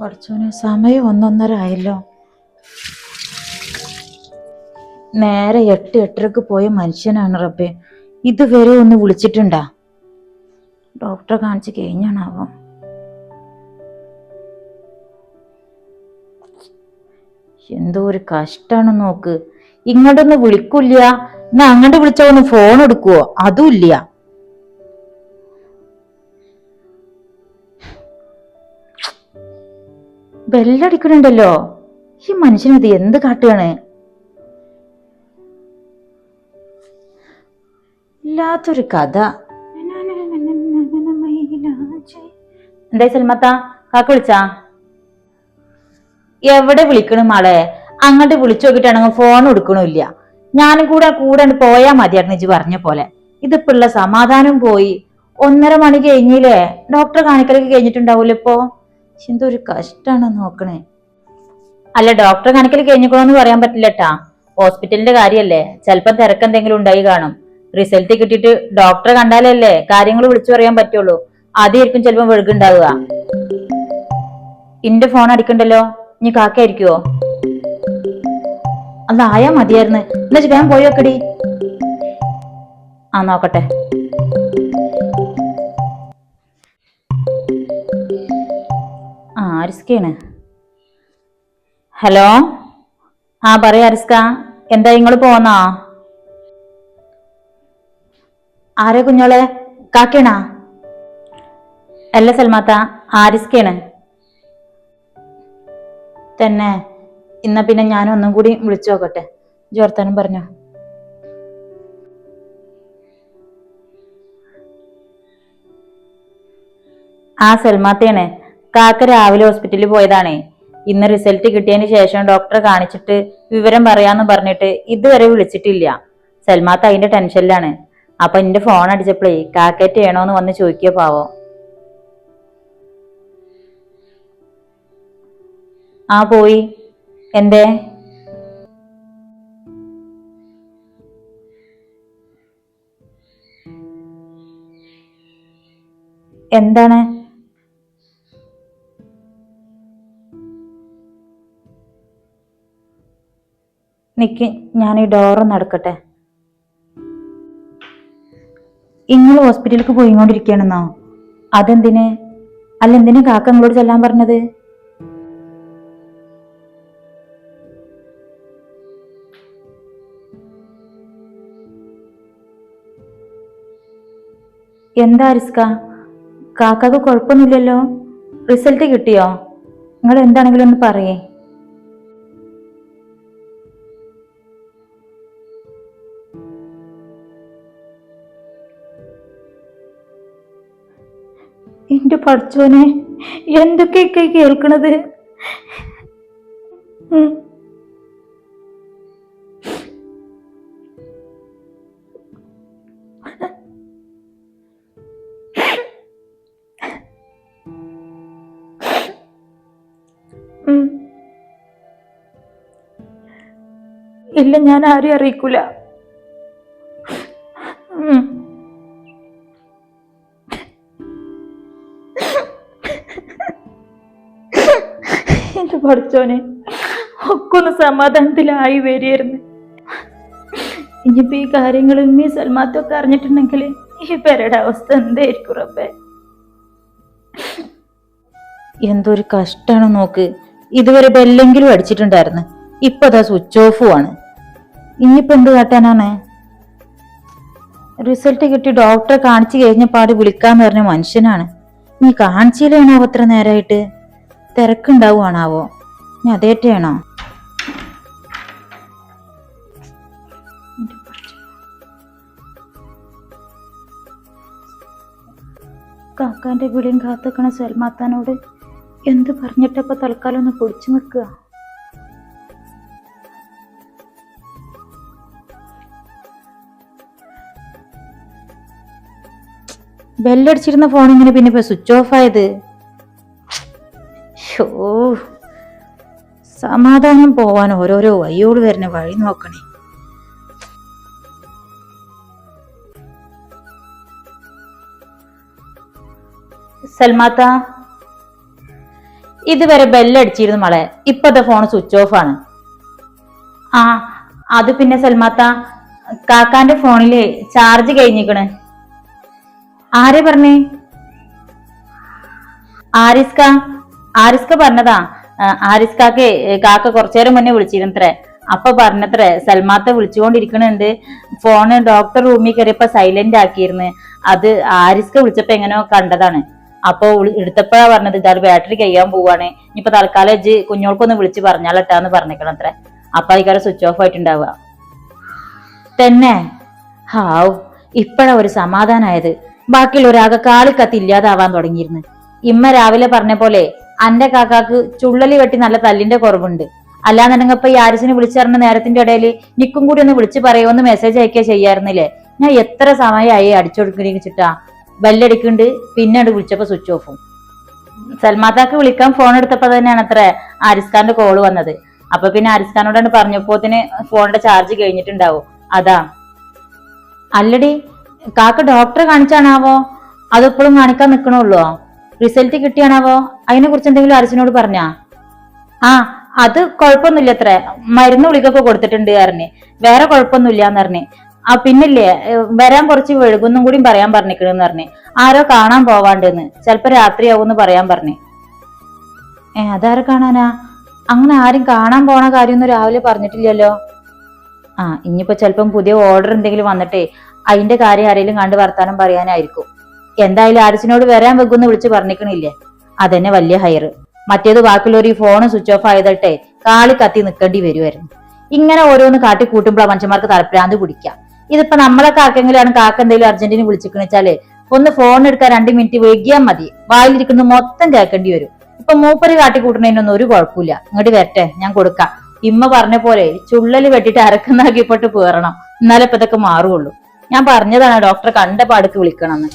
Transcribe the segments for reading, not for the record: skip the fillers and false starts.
പഠിച്ചോനെ സമയം 1:30 ആയല്ലോ. നേരെ 8:30 പോയ മനുഷ്യനാണ് റബ്ബേ. ഇതുവരെ ഒന്ന് വിളിച്ചിട്ടുണ്ടാ? ഡോക്ടറെ കാണിച്ച് കഴിഞ്ഞാണാവോ? എന്തോ ഒരു കഷ്ടാണ് നോക്ക്. ഇങ്ങോട്ടൊന്ന് വിളിക്കൂല്ല, എന്നാ അങ്ങോട്ട് വിളിച്ചാ ഒന്ന് ഫോൺ എടുക്കുവോ? അതും ഇല്ല. ബെല്ലടിക്കണുണ്ടല്ലോ. ഈ മനുഷ്യനത് എന്ത് കാട്ടുകയാണ്? ഇല്ലാത്തൊരു കഥ. എന്തായി സൽമത്ത, കാക്ക വിളിച്ചാ? എവിടെ വിളിക്കണു മാളെ? അങ്ങോട്ട് വിളിച്ചു നോക്കിട്ടാണെങ്കിൽ ഫോൺ എടുക്കണില്ല. ഞാനും കൂടെ പോയാ മതിയായിരുന്നു ഇജ്ജ് പറഞ്ഞ പോലെ. ഇതിപ്പുള്ള സമാധാനം പോയി. 1:30 മണി കഴിഞ്ഞില്ലേ? ഡോക്ടറെ കാണിക്കലൊക്കെ കഴിഞ്ഞിട്ടുണ്ടാവൂല്ലോ ഇപ്പൊ. എന്തോ ഒരു കഷ്ടാണ് നോക്കണേ. അല്ല, ഡോക്ടറെ കാണിക്കൽ കഴിഞ്ഞിക്കണോന്ന് പറയാൻ പറ്റില്ലട്ടാ. ഹോസ്പിറ്റലിന്റെ കാര്യല്ലേ, ചിലപ്പോ തിരക്കെന്തെങ്കിലും ഉണ്ടായി കാണും. റിസൾട്ട് കിട്ടിയിട്ട് ഡോക്ടറെ കണ്ടാലല്ലേ കാര്യങ്ങൾ വിളിച്ചു പറയാൻ പറ്റുള്ളൂ. ആദ്യമായിരിക്കും ചിലപ്പോ വെഴുകുണ്ടാവുക. ഇന്റെ ഫോൺ അടിക്കണ്ടല്ലോ, ഇനി കാക്കായിരിക്കുവോ? അതായാ മതിയായിരുന്നു. എന്നാ വേഗം പോയി വെക്കടി. ആ നോക്കട്ടെ. ആരിസ്കാണ്. ഹലോ, പറയാ അരിസ്ക. എന്താ ഇങ്ങള് പോന്നോ? ആരെ കുഞ്ഞോളെ? കാക്കണാ? അല്ല സൽമാത്ത, ആരിസ്കാണ്. തന്നെ? ഇന്ന പിന്നെ ഞാൻ ഒന്നും കൂടി വിളിച്ചു നോക്കട്ടെ. ജോർത്താനും പറഞ്ഞോ. സൽമാത്തയാണ്. കാക്ക രാവിലെ ഹോസ്പിറ്റലിൽ പോയതാണേ. ഇന്ന് റിസൾട്ട് കിട്ടിയതിന് ശേഷം ഡോക്ടറെ കാണിച്ചിട്ട് വിവരം പറയാന്ന് പറഞ്ഞിട്ട് ഇതുവരെ വിളിച്ചിട്ടില്ല. സൽമാത്ത അതിന്റെ ടെൻഷനിലാണ്. അപ്പൊ എന്റെ ഫോൺ അടിച്ചപ്പോഴേ കാക്കറ്റ് ചെയ്യണോന്ന് വന്ന് ചോദിക്കുക പാവോ. പോയി. എന്തേ? എന്താണ്? നിക്ക്, ഞാൻ ഈ ഡോറൊന്ന് നടക്കട്ടെ. ഇങ്ങള് ഹോസ്പിറ്റലിലേക്ക് പോയിക്കൊണ്ടിരിക്കുകയാണെന്നോ? അതെന്തിന്? അല്ല, എന്തിനാ കാക്ക നിങ്ങളോട് ചെല്ലാൻ പറഞ്ഞത്? എന്താ റിസ്ക? കാക്കാക്ക് കുഴപ്പമൊന്നുമില്ലല്ലോ? റിസൾട്ട് കിട്ടിയോ? നിങ്ങൾ എന്താണെങ്കിലും ഒന്ന് പറയേ. എന്റെ പഠിച്ചോനെ, എന്തൊക്കെയൊക്കെ കേൾക്കണത്? ഇല്ല, ഞാൻ ആരെയും അറിയിക്കൂല. എന്റെ പഠിച്ചോനെ, ഒക്കെ ഒന്ന് സമാധാനത്തിലായി വരികയായിരുന്നു. ഇനിയിപ്പോ ഈ കാര്യങ്ങൾ ഈ സൽമാത്തൊക്കെ അറിഞ്ഞിട്ടുണ്ടെങ്കിൽ ഈ പേരുടെ അവസ്ഥ എന്തായിരിക്കും റബ്ബേ? എന്തൊരു കഷ്ടാണ് നോക്ക്. ഇതുവരെ ബെല്ലെങ്കിലും അടിച്ചിട്ടുണ്ടായിരുന്നു, ഇപ്പൊ അതാ സ്വിച്ച് ഓഫും ആണ്. ഇനിയിപ്പോ എന്ത് കാട്ടാനാണ്? റിസൾട്ട് കിട്ടി ഡോക്ടറെ കാണിച്ചു കഴിഞ്ഞ പാട് വിളിക്കാന്ന് പറഞ്ഞ മനുഷ്യനാണ്. നീ കാണിച്ചില്ലേണോ അത്ര നേരമായിട്ട്? തിരക്കുണ്ടാവുകയാണാവോ? നീ അതേറ്റാണോ? കാക്കാന്റെ വിളിയും കാത്തുക്കണ സൽമാത്താനോട് എന്ത് പറഞ്ഞിട്ടപ്പോ തൽക്കാലം ഒന്ന് പൊടിച്ചു നിൽക്കുക. ബെല്ലടിച്ചിരുന്ന ഫോൺ ഇങ്ങനെ പിന്നെ ഇപ്പൊ സ്വിച്ച് ഓഫ് ആയത്? സമാധാനം പോവാൻ ഓരോരോ വയ്യോട് വരുന്ന വഴി നോക്കണേ. സൽമാത്ത, ഇതുവരെ ബെല്ലടിച്ചിരുന്നു മോളെ, ഇപ്പത്തെ ഫോൺ സ്വിച്ച് ഓഫ് ആണ്. ആ അത് പിന്നെ സൽമാത്ത, കാക്കാന്റെ ഫോണില് ചാർജ് കഴിഞ്ഞിക്കണ്. ആരെ പറഞ്ഞേ? ആരിസ്ക. ആരിസ്ക പറഞ്ഞതാ. ആരിസ്കാക്ക് കാക്ക കുറച്ചേരം മുന്നേ വിളിച്ചിരുന്നത്രേ. അപ്പൊ പറഞ്ഞത്രേ സൽമാത്ത വിളിച്ചുകൊണ്ടിരിക്കണുണ്ട്, ഫോണ് ഡോക്ടർ റൂമിൽ കയറിയപ്പോ സൈലന്റ് ആക്കിയിരുന്നു. അത് ആരിസ്ക വിളിച്ചപ്പോ എങ്ങനെയോ കണ്ടതാണ്. അപ്പൊ എടുത്തപ്പോഴാ പറഞ്ഞത് ഇതാ ബാറ്ററി കഴിയാൻ പോവാണ്, ഇനിയിപ്പൊ തൽക്കാലം ഇജ്ജ് കുഞ്ഞോൾക്കൊന്ന് വിളിച്ച് പറഞ്ഞാലട്ടാന്ന് പറഞ്ഞിക്കണത്രേ. അപ്പൊ അതിക്കാരെ സ്വിച്ച് ഓഫ് ആയിട്ടുണ്ടാവുക. തന്നെ ഹാവ്, ഇപ്പഴാ ഒരു സമാധാനായത്. ബാക്കിയുള്ള ഒരാകെ കാളിക്കത്തി ഇല്ലാതാവാൻ തുടങ്ങിയിരുന്നു. ഇമ്മ രാവിലെ പറഞ്ഞ പോലെ അന്റെ കാക്കാക്ക് ചുള്ളലി വെട്ടി നല്ല തല്ലിന്റെ കുറവുണ്ട്. അല്ലാന്നുണ്ടെങ്കിൽ ഇപ്പൊ ഈ ആരിസിനെ വിളിച്ചറിഞ്ഞ നേരത്തിന്റെ ഇടയിൽ നിക്കും കൂടി ഒന്ന് വിളിച്ച് പറയുമെന്ന് മെസ്സേജ് അയക്കുക ചെയ്യായിരുന്നില്ലേ? ഞാൻ എത്ര സമയമായി അടിച്ചൊടുക്കിച്ചിട്ടാ. ബെല്ലടിക്കുന്നുണ്ട്, പിന്നീട് വിളിച്ചപ്പോ സ്വിച്ച് ഓഫും. സൽമാത്താക്ക് വിളിക്കാൻ ഫോൺ എടുത്തപ്പോ തന്നെയാണ് അത്ര ആരിസ്ഖാന്റെ കോള് വന്നത്. അപ്പൊ പിന്നെ ആരിസ്ഖാനോടാണ് പറഞ്ഞപ്പോത്തിന് ഫോണിന്റെ ചാർജ് കഴിഞ്ഞിട്ടുണ്ടാവും. അതാ. അല്ലടി, കാക്ക ഡോക്ടറെ കാണിച്ചാണാവോ അതെപ്പോഴും കാണിക്കാൻ നിക്കണുള്ളോ? റിസൾട്ട് കിട്ടിയാണാവോ? അതിനെ കുറിച്ച് എന്തെങ്കിലും ആരിസിനോട് പറഞ്ഞാ? ആ അത് കുഴപ്പമൊന്നുമില്ല അത്രേ, മരുന്ന് ഗുളികൊക്കെ കൊടുത്തിട്ടുണ്ട് പറഞ്ഞ്, വേറെ കുഴപ്പമൊന്നുമില്ലാന്ന് പറഞ്ഞ്. ആ പിന്നില്ലേ വരാൻ കുറച്ച് വഴുകുന്നും കൂടി പറയാൻ പറഞ്ഞിക്കണെന്ന് പറഞ്ഞ്. ആരോ കാണാൻ പോവാണ്ടെന്ന്, ചിലപ്പോ രാത്രിയാവുമെന്ന് പറയാൻ പറഞ്ഞ്. അതാരെ കാണാനാ? അങ്ങനെ ആരും കാണാൻ പോണ കാര്യമൊന്നും രാവിലെ പറഞ്ഞിട്ടില്ലല്ലോ. ആ ഇനിയിപ്പോ ചിലപ്പം പുതിയ ഓർഡർ എന്തെങ്കിലും വന്നിട്ടേ അതിന്റെ കാര്യം ആരെങ്കിലും കണ്ട് വർത്താനം പറയാനായിരിക്കും. എന്തായാലും ആരിസിനോട് വരാൻ വെക്കുന്ന് വിളിച്ച് പറഞ്ഞിക്കണില്ലേ, അതന്നെ വലിയ ഹയർ. മറ്റേത് ബാക്കിയുള്ളവർ ഈ ഫോൺ സ്വിച്ച് ഓഫ് ആയതട്ടെ കാളി കത്തി നിൽക്കേണ്ടി വരുമായിരുന്നു. ഇങ്ങനെ ഓരോന്ന് കാട്ടി കൂട്ടുമ്പോഴാ മനുഷ്യന്മാർക്ക് തലപ്രാന്ത് പിടിക്കാം. ഇതിപ്പോ നമ്മളൊക്കെ ആർക്കെങ്കിലാണ് കാക്ക എന്തെങ്കിലും അർജന്റീന വിളിച്ചിക്കണെച്ചാല് ഒന്ന് ഫോൺ എടുക്കാൻ 2 മിനിറ്റ് വൈകിയാൽ മതി, വായിലിരിക്കുന്നത് മൊത്തം കേൾക്കേണ്ടി വരും. ഇപ്പൊ മൂപ്പര് കാട്ടിക്കൂട്ടുന്നതിനൊന്നും ഒരു കുഴപ്പമില്ല. ഇങ്ങോട്ട് വരട്ടെ, ഞാൻ കൊടുക്കാം. ഇമ്മ പറഞ്ഞ പോലെ ചുള്ളല് വെട്ടിട്ട് അരക്കുന്നാക്കിപ്പെട്ട് പേറണം, എന്നാലേ ഇപ്പൊ ഇതൊക്കെ മാറുള്ളൂ. ഞാൻ പറഞ്ഞതാണ് ഡോക്ടറെ കണ്ട പാടുക്ക് വിളിക്കണമെന്ന്.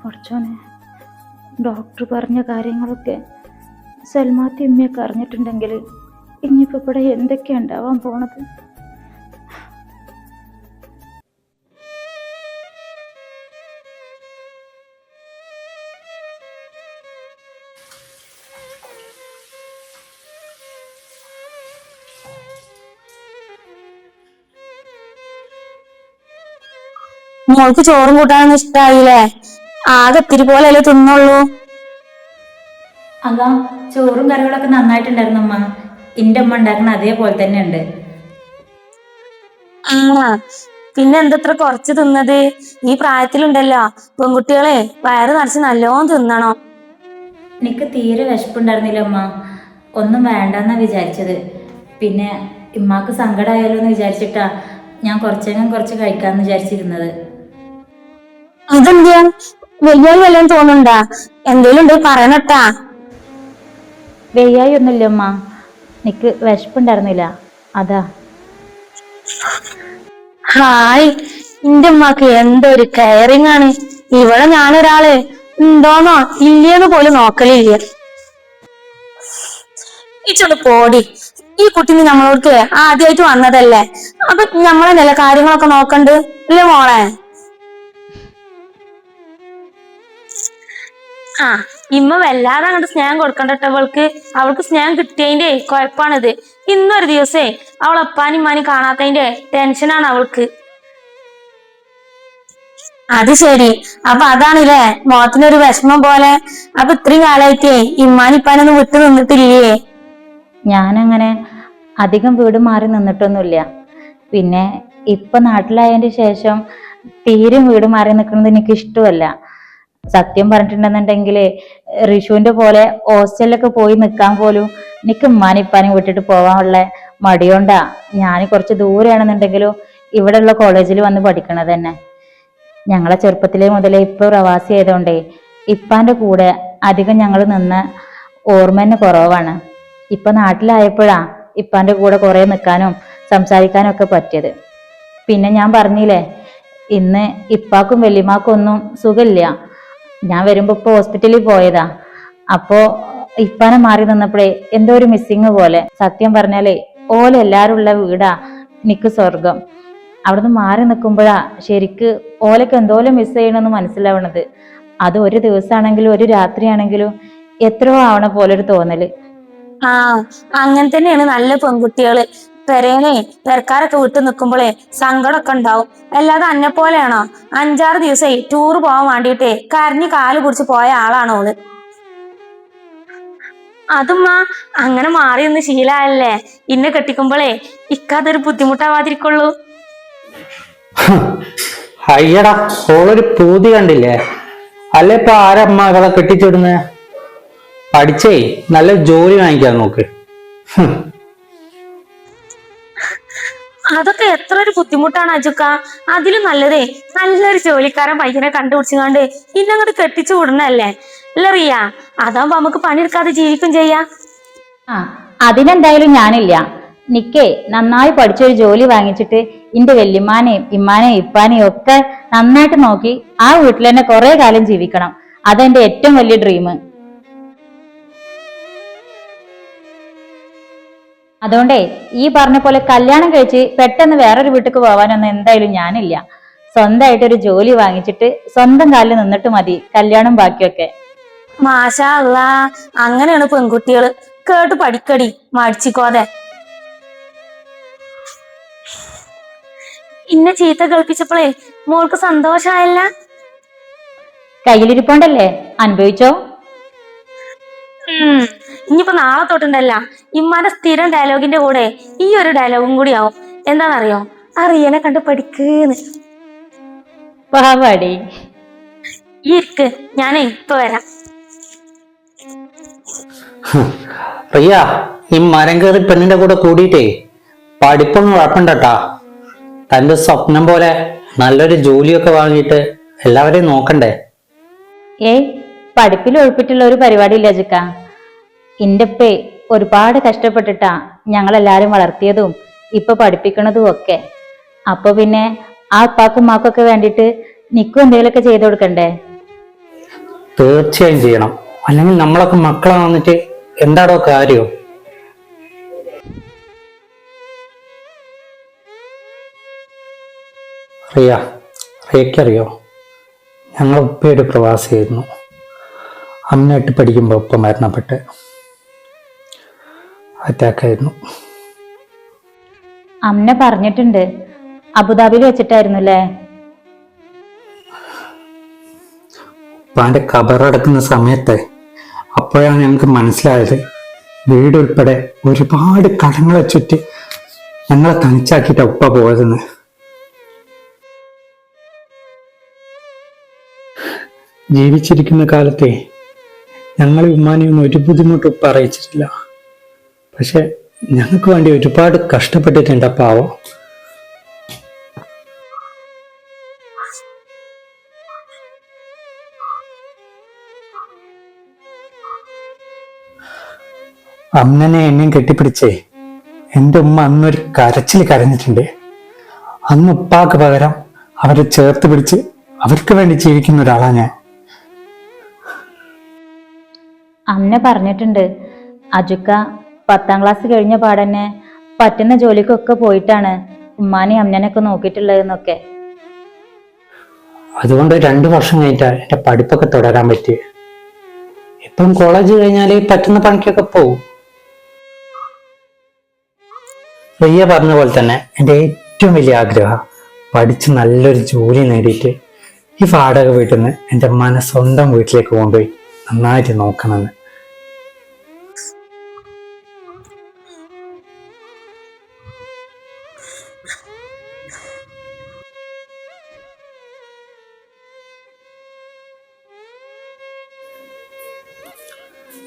കുറച്ചോനെ ഡോക്ടർ പറഞ്ഞ കാര്യങ്ങളൊക്കെ സൽമാത്തി ഉമ്മയൊക്കെ അറിഞ്ഞിട്ടുണ്ടെങ്കിൽ ഇനിയിപ്പോ ഇവിടെ എന്തൊക്കെയാ ഉണ്ടാവാൻ പോണത്? മോൾക്ക് ചോറും കൂട്ടാനൊന്നും ഇഷ്ടായില്ലേ? ആകെ ഇത്തിരി പോലെയല്ലേ തിന്നുള്ളൂ. അതാ ചോറും കറികളൊക്കെ നന്നായിട്ടുണ്ടായിരുന്നു അമ്മ. എന്റെ അമ്മ ഉണ്ടാക്കുന്ന അതേപോലെ തന്നെ ഉണ്ട്. ആ പിന്നെ എന്തത്ര കുറച്ച് തിന്നത്? ഈ പ്രായത്തിലുണ്ടല്ലോ പെൺകുട്ടികളെ വയറ് നിറച്ച് നല്ലോണം തിന്നണം. എനിക്ക് തീരെ വിശപ്പുണ്ടായിരുന്നില്ല അമ്മ, ഒന്നും വേണ്ടെന്നാ വിചാരിച്ചത്. പിന്നെ ഇമ്മാക്ക് സങ്കടമായാലോ എന്ന് വിചാരിച്ചിട്ടാ ഞാൻ കുറച്ച് കഴിക്കാന്ന് വിചാരിച്ചിരുന്നത്. അതെന്താ വലിയ വല്ലതും തോന്നുന്നുണ്ടാ? എന്തേലും ഉണ്ടെങ്കിൽ പറയണട്ടാ. വെയ്യായി ഒന്നുമില്ല അമ്മ, എനിക്ക് വിശപ്പുണ്ടായിരുന്നില്ല, അതാ. ഹായ്, എന്റെ ഉമ്മാക്ക് എന്തൊരു കെയറിങ് ആണ്. ഇവിടെ ഞാനൊരാള് ഉണ്ടോന്നോ ഇല്ലേന്ന് പോലും നോക്കലില്ല. ഇച്ചൊന്ന് പോടി. ഈ കുട്ടീനെ നമ്മളോട് ആദ്യമായിട്ട് വന്നതല്ലേ, അപ്പൊ നമ്മളെ നില കാര്യങ്ങളൊക്കെ നോക്കണ്ട് ഇല്ലേ മോളെ? ആ ഇമ്മ വല്ലാതെ അങ്ങോട്ട് സ്നേഹം കൊടുക്കണ്ടട്ടോ അവൾക്ക്. അവൾക്ക് സ്നേഹം കിട്ടിയതിന്റെ കുഴപ്പമാണിത്. ഇന്നൊരു ദിവസേ അവളപ്പാനും ഇമ്മാനും കാണാത്തതിന്റെ ടെൻഷനാണ് അവൾക്ക്. അത് ശരി, അപ്പൊ അതാണില്ലേ മോത്തിനൊരു വിഷമം പോലെ. അപ്പൊ ഇത്രയും കാലായിട്ടേ ഇമ്മാനിപ്പാനൊന്നും വിട്ടു നിന്നിട്ടില്ലേ? ഞാനങ്ങനെ അധികം വീട് മാറി നിന്നിട്ടൊന്നുമില്ല. പിന്നെ ഇപ്പൊ നാട്ടിലായതിന്റെ ശേഷം തീരും വീട് മാറി നിൽക്കുന്നത് എനിക്ക് ഇഷ്ടമല്ല. സത്യം പറഞ്ഞിട്ടുണ്ടെന്നുണ്ടെങ്കിൽ ഋഷുവിന്റെ പോലെ ഹോസ്റ്റലിലൊക്കെ പോയി നിൽക്കാൻ പോലും എനിക്ക് ഉമ്മാനിപ്പാനും വിട്ടിട്ട് പോവാനുള്ള മടിയോണ്ടാ ഞാൻ കുറച്ച് ദൂരെയാണെന്നുണ്ടെങ്കിലും ഇവിടെയുള്ള കോളേജിൽ വന്ന് പഠിക്കണത് തന്നെ. ഞങ്ങളെ ചെറുപ്പത്തിലേ മുതലേ ഇപ്പൊ പ്രവാസി ആയതുകൊണ്ടേ ഇപ്പാന്റെ കൂടെ അധികം ഞങ്ങൾ നിന്ന ഓർമ്മ തന്നെ കുറവാണ്. ഇപ്പൊ നാട്ടിലായപ്പോഴാ ഇപ്പാന്റെ കൂടെ കുറെ നിൽക്കാനും സംസാരിക്കാനും ഒക്കെ പറ്റിയത്. പിന്നെ ഞാൻ പറഞ്ഞില്ലേ, ഇന്ന് ഇപ്പാക്കും വല്യമാക്കും ഒന്നും സുഖമില്ല. ഞാൻ വരുമ്പോ ഇപ്പൊ ഹോസ്പിറ്റലിൽ പോയതാ. അപ്പോ ഇപ്പാനെ മാറി നിന്നപ്പോഴേ എന്തോ ഒരു മിസ്സിങ് പോലെ. സത്യം പറഞ്ഞാലേ ഓലെ എല്ലാരും ഉള്ള വീടാ എനിക്ക് സ്വർഗം. അവിടുന്ന് മാറി നിൽക്കുമ്പോഴാ ശരിക്ക് ഓലൊക്കെ എന്തോലും മിസ് ചെയ്യണമെന്ന് മനസ്സിലാവണത്. അത് ഒരു ദിവസമാണെങ്കിലും ഒരു രാത്രിയാണെങ്കിലും എത്രയോ ആവണ പോലൊരു തോന്നല്. ആ, അങ്ങനെ തന്നെയാണ് നല്ല പെൺകുട്ടികള്. പെരേനെ പെരക്കാരൊക്കെ വിട്ടു നിൽക്കുമ്പോഴേ സങ്കടമൊക്കെ ഉണ്ടാവും. അല്ലാതെ അന്നെ പോലെയാണോ 5-6 ദിവസമായി ടൂർ പോകാൻ വേണ്ടിയിട്ടേ കരഞ്ഞ് കാല് കുടിച്ച് പോയ ആളാണോ ഓള്. അതുമ്മ അങ്ങനെ മാറി ഒന്ന് ശീലായല്ലേ, ഇന്നെ കെട്ടിക്കുമ്പോളേ ഇക്കാതൊരു ബുദ്ധിമുട്ടാവാതിരിക്കുള്ളൂ. അയ്യടാ, ഓളൊരു പൂതി കണ്ടില്ലേ? അല്ലെ ഇപ്പൊ ആരമ്മ അവളെ കെട്ടിച്ചിടുന്നേ? പഠിച്ചേ നല്ല ജോലി വാങ്ങിക്കാൻ നോക്ക്. അതൊക്കെ എത്ര ഒരു ബുദ്ധിമുട്ടാണ് അജുക്ക. അതിലും നല്ലതേ നല്ലൊരു ജോലിക്കാരൻ പയ്യനെ കണ്ടുപിടിച്ചുകൊണ്ട് ഇന്നങ്ങോട്ട് കെട്ടിച്ചു വിടണല്ലേ അല്ല റിയ. അതാവുമ്പോ നമുക്ക് പണിയെടുക്കാതെ ജീവിക്കും ചെയ്യാം. ആ, അതിനെന്തായാലും ഞാനില്ല. നിക്കേ നന്നായി പഠിച്ചൊരു ജോലി വാങ്ങിച്ചിട്ട് ഇന്റെ വല്യമ്മാനെയും ഇമ്മാനെയും ഇപ്പാനെയും ഒക്കെ നന്നായിട്ട് നോക്കി ആ വീട്ടിൽ തന്നെ കുറെ കാലം ജീവിക്കണം. അതെന്റെ ഏറ്റവും വലിയ ഡ്രീം. അതുകൊണ്ടേ ഈ പറഞ്ഞ പോലെ കല്യാണം കഴിച്ച് പെട്ടെന്ന് വേറൊരു വീട്ടിലേക്ക് പോവാനൊന്നും എന്തായാലും ഞാനില്ല. സ്വന്തമായിട്ടൊരു ജോലി വാങ്ങിച്ചിട്ട് സ്വന്തം കാലിൽ നിന്നിട്ട് മതി കല്യാണം ബാക്കിയൊക്കെ. മാഷാ അള്ളാ, അങ്ങനെയാണ് പെൺകുട്ടികള്. കേട്ട് പഠിക്കടി, മടിച്ചിക്കോതെ. ഇന്നെ ചീത്ത കേൾപ്പിച്ചപ്പോളേ മോൾക്ക് സന്തോഷായല്ല? കയ്യിലിരിപ്പോണ്ടല്ലേ, അനുഭവിച്ചോ. ഇനിയിപ്പോ നാളെ തൊട്ടുണ്ടല്ല ഇമ്മാന്റെ സ്ഥിരം ഡയലോഗിന്റെ കൂടെ ഈ ഒരു ഡയലോഗും കൂടി ആവും. എന്താണെന്നറിയോ? ആ റിയനെ കണ്ട് പഠിക്കേന്ന്. പാവാടി. ഈ ഇരിക്ക്, ഞാനേ ഇപ്പൊ വരാം. റിയ, ഈ മരം കയറി പെണ്ണിന്റെ കൂടെ കൂടിയിട്ടേ പഠിപ്പൊന്നും കുഴപ്പമുണ്ടട്ടാ. തന്റെ സ്വപ്നം പോലെ നല്ലൊരു ജോലിയൊക്കെ വാങ്ങിയിട്ട് എല്ലാവരെയും നോക്കണ്ടേ? ഏയ്, പഠിപ്പിൽ ഒഴിപ്പിട്ടുള്ള ഒരു പരിപാടി ഇല്ല ചിക്ക. ഇന്റെ ഉപ്പേ ഒരുപാട് കഷ്ടപ്പെട്ടിട്ടാ ഞങ്ങളെല്ലാരും വളർത്തിയതും ഇപ്പൊ പഠിപ്പിക്കണതും ഒക്കെ. അപ്പൊ പിന്നെ ആ ഉപ്പാക്കും ഉമ്മാക്കൊക്കെ വേണ്ടിട്ട് നിക്കും എന്തെങ്കിലുമൊക്കെ ചെയ്തു കൊടുക്കണ്ടേ? തീർച്ചയായും ചെയ്യണം. അല്ലെങ്കിൽ നമ്മളൊക്കെ മക്കളെ വന്നിട്ട് എന്താടോ കാര്യം? റിയക്കറിയോ, ഞങ്ങൾ ഉപ്പ ഒരു പ്രവാസിയായിരുന്നു. അമ്മയായിട്ട് പഠിക്കുമ്പോൾ ഉപ്പ മരണപ്പെട്ട് അറ്റാക്കായിരുന്നു. അമ്മ പറഞ്ഞിട്ടുണ്ട്, അബുദാബിയിൽ വെച്ചിട്ടായിരുന്നു അല്ലേ? ഉപ്പാന്റെ ഖബറടക്കുന്ന സമയത്ത് അപ്പോഴാണ് ഞങ്ങൾക്ക് മനസ്സിലായത് വീട് ഉൾപ്പെടെ ഒരുപാട് കടങ്ങളെ ചുറ്റി ഞങ്ങളെ തനിച്ചാക്കിയിട്ടാ ഉപ്പ പോയതെന്ന്. ജീവിച്ചിരിക്കുന്ന കാലത്തെ ഞങ്ങൾ ഉമ്മാനെയൊന്നും ഒരു ബുദ്ധിമുട്ട് ഉപ്പ അറിയിച്ചിട്ടില്ല. പക്ഷെ ഞങ്ങൾക്ക് വേണ്ടി ഒരുപാട് കഷ്ടപ്പെട്ടിട്ടുണ്ട് പാവം. അമ്മനെ എന്നെയും കെട്ടിപ്പിടിച്ചേ എൻ്റെ ഉമ്മ അന്നൊരു കരച്ചിൽ കരഞ്ഞിട്ടുണ്ട്. അന്ന് ഉപ്പാക്ക് പകരം അവരെ ചേർത്ത് പിടിച്ച് അവർക്ക് വേണ്ടി ജീവിക്കുന്ന ഒരാളാ ഞാൻ. അമ്മ പറഞ്ഞിട്ടുണ്ട്, അജുക്ക 10ാം ക്ലാസ് കഴിഞ്ഞ പാടന്നെ പറ്റുന്ന ജോലിക്കൊക്കെ പോയിട്ടാണ് ഉമ്മാനെയും അമ്മനെയൊക്കെ നോക്കിയിട്ടുള്ളതെന്നൊക്കെ. അതുകൊണ്ട് 2 വർഷം കഴിഞ്ഞിട്ടാ എന്റെ പഠിപ്പൊക്കെ തുടരാൻ പറ്റി. ഇപ്പം കോളേജ് കഴിഞ്ഞാല് പറ്റുന്ന പണിക്കൊക്കെ പോവും. റിയ പറഞ്ഞ പോലെ തന്നെ എൻ്റെ ഏറ്റവും വലിയ ആഗ്രഹം പഠിച്ച് നല്ലൊരു ജോലി നേടിയിട്ട് ഈ വാടക വീട്ടിൽ നിന്ന് എൻ്റെ അമ്മാനെ സ്വന്തം വീട്ടിലേക്ക് കൊണ്ടുപോയി നന്നായിട്ട് നോക്കണമെന്ന്.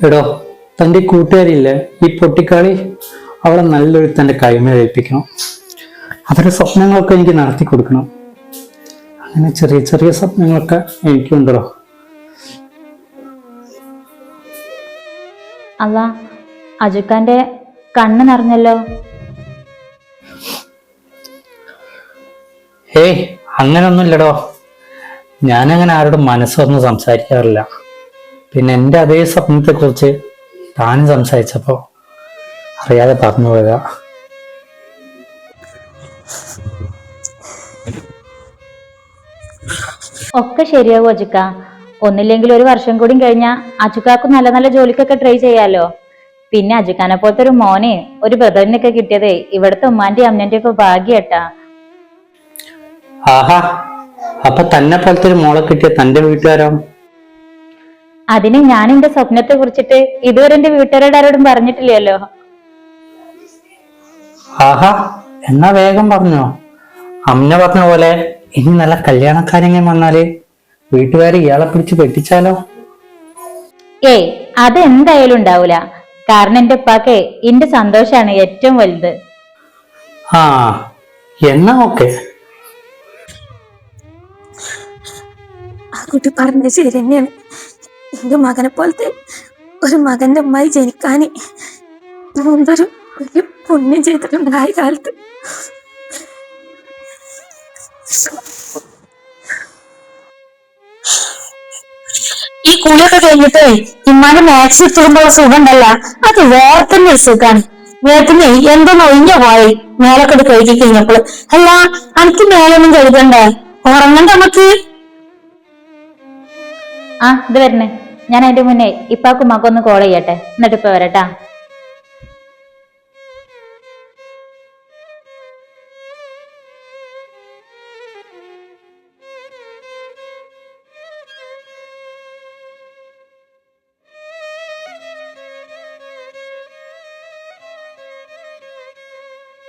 എടോ, തൻ്റെ കൂട്ടുകാരില്ലേ ഈ പൊട്ടിക്കാളി, അവളെ നല്ലൊരു തൻ്റെ കൈമേൽ ഏൽപ്പിക്കണം. അവരുടെ സ്വപ്നങ്ങളൊക്കെ എനിക്ക് നടത്തി കൊടുക്കണം. അങ്ങനെ ചെറിയ ചെറിയ സ്വപ്നങ്ങളൊക്കെ എനിക്കുണ്ടല്ലോ. അല്ല, അജുക്കാന്റെ കണ്ണ് നിറഞ്ഞല്ലോ. ഏയ്, അങ്ങനൊന്നുമില്ലടോ. ഞാനങ്ങനെ ആരോടും മനസ്സൊന്നും സംസാരിക്കാറില്ല. പിന്നെ എൻ്റെ അതേ സ്വപ്നത്തെ കുറിച്ച് താനും സംസാരിച്ചപ്പോ അറിയാതെ പറഞ്ഞു പോയതാ. ഒക്കെ ശരിയാവും അജുക്ക. ഒന്നില്ലെങ്കിൽ ഒരു വർഷം കൂടി കഴിഞ്ഞാൽ അജുക്കാക്കും നല്ല നല്ല ജോലിക്കൊക്കെ ട്രൈ ചെയ്യാലോ. പിന്നെ അജുക്കാനെ പോലത്തെ ഒരു മോനെ ഒരു ബ്രദറിനൊക്കെ കിട്ടിയതേ ഇവിടുത്തെ ഉമ്മാന്റെ അമ്മേന്റെ ഒക്കെ ഭാഗ്യട്ടാ. ആഹാ, അപ്പൊ തന്നെ പോലത്തെ ഒരു മോളെ കിട്ടിയ തന്റെ വീട്ടുകാരോ? അതിന് ഞാൻ എന്റെ സ്വപ്നത്തെ കുറിച്ചിട്ട് ഇതുവരെ എന്റെ വീട്ടുകാരോട് ആരോടും പറഞ്ഞിട്ടില്ലല്ലോ. ആഹാ, എന്നാ വേഗം പറഞ്ഞോ. അമ്മ പറഞ്ഞ പോലെ ഇനി നല്ല കല്യാണക്കാര്യങ്ങൾ വന്നാല് വീട്ടുകാര് ഇയാളെ പിടിച്ച് പെട്ടിച്ചാലോ? ഏയ്, അതെന്തായാലും ഉണ്ടാവൂല. കാരണം എന്റെ ഉപ്പാക്കെ എന്റെ സന്തോഷാണ് ഏറ്റവും വലുത്. ആ, എന്നാ ഓക്കെ. ആ കുട്ടി പറഞ്ഞത് ശരി തന്നെയാണ്. എന്റെ മകനെ പോലത്തെ ഒരു മകന്റെ അമ്മായി ജനിക്കാന് എന്തൊരു വലിയ പുണ്യം ചെയ്തിട്ടുണ്ടായ കാലത്ത്. ഈ കുളിയൊക്കെ കഴിഞ്ഞിട്ട് ഇമ്മാന്റെ മാക്സ് ഇട്ടുമ്പോൾ സുഖം ഉണ്ടല്ല, അത് വേറെ തന്നെ ഒരു സുഖാണ്. വേഗത്തിന് എന്തൊന്നും ഒഴിഞ്ഞ പോയി മേലൊക്കെ കഴുകി കഴിഞ്ഞപ്പോൾ. അല്ല, എനിക്ക് മേലൊന്നും കഴുകണ്ടേ? ഉറങ്ങണ്ട നമുക്ക്. ആ, ഇത് വരണേ. ഞാൻ അതിന്റെ മുന്നേ ഇപ്പാക്കും ഉമ്മാക്കും ഒന്ന് കോൾ ചെയ്യട്ടെ, എന്നിട്ട് ഇപ്പൊ വരട്ടാ.